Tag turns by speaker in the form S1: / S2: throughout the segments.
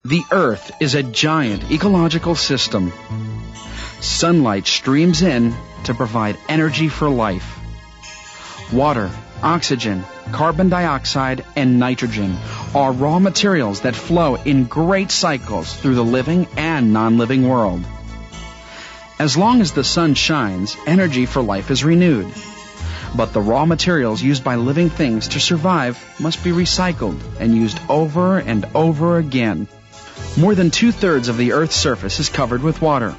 S1: The Earth is a giant ecological system. Sunlight streams in to provide energy for life. Water, oxygen, carbon dioxide, and nitrogen are raw materials that flow in great cycles through the living and non-living world. As long as the sun shines, energy for life is renewed. But the raw materials used by living things to survive must be recycled and used over and over again. More than 2/3 of the Earth's surface is covered with water,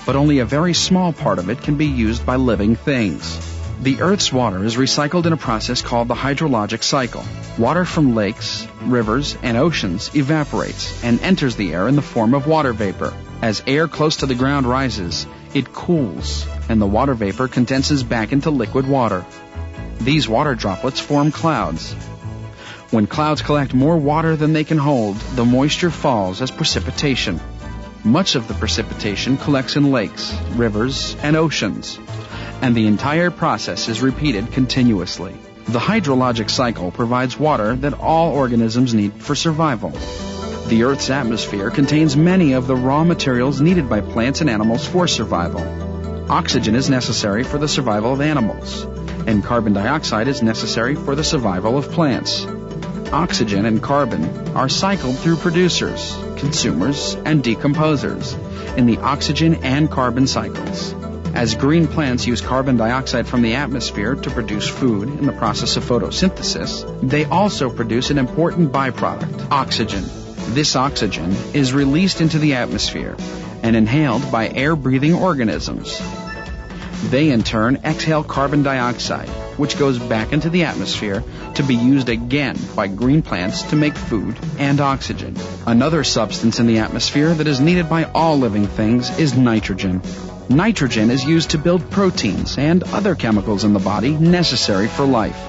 S1: but only a very small part of it can be used by living things. The Earth's water is recycled in a process called the hydrologic cycle. Water from lakes, rivers, and oceans evaporates and enters the air in the form of water vapor. As air close to the ground rises, it cools, and the water vapor condenses back into liquid water. These water droplets form clouds. When clouds collect more water than they can hold, the moisture falls as precipitation. Much of the precipitation collects in lakes, rivers, and oceans, and the entire process is repeated continuously. The hydrologic cycle provides water that all organisms need for survival. The Earth's atmosphere contains many of the raw materials needed by plants and animals for survival. Oxygen is necessary for the survival of animals, and carbon dioxide is necessary for the survival of plants. Oxygen and carbon are cycled through producers, consumers, and decomposers in the oxygen and carbon cycles. As green plants use carbon dioxide from the atmosphere to produce food in the process of photosynthesis, they also produce an important byproduct, oxygen. This oxygen is released into the atmosphere and inhaled by air-breathing organisms. They in turn exhale carbon dioxide, which goes back into the atmosphere to be used again by green plants to make food and oxygen. Another substance in the atmosphere that is needed by all living things is nitrogen. Nitrogen is used to build proteins and other chemicals in the body necessary for life.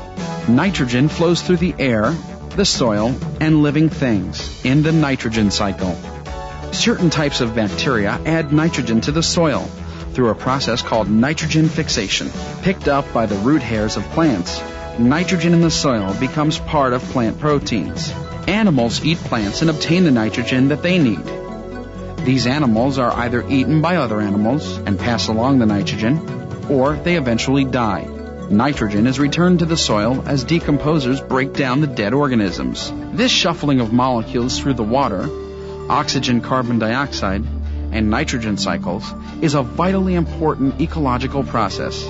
S1: Nitrogen flows through the air, the soil, and living things in the nitrogen cycle. Certain types of bacteria add nitrogen to the soil through a process called nitrogen fixation. Picked up by the root hairs of plants, nitrogen in the soil becomes part of plant proteins. Animals eat plants and obtain the nitrogen that they need. These animals are either eaten by other animals and pass along the nitrogen, or they eventually die. Nitrogen is returned to the soil as decomposers break down the dead organisms. This shuffling of molecules through the water, oxygen, carbon dioxide, and nitrogen cycles is a vitally important ecological process.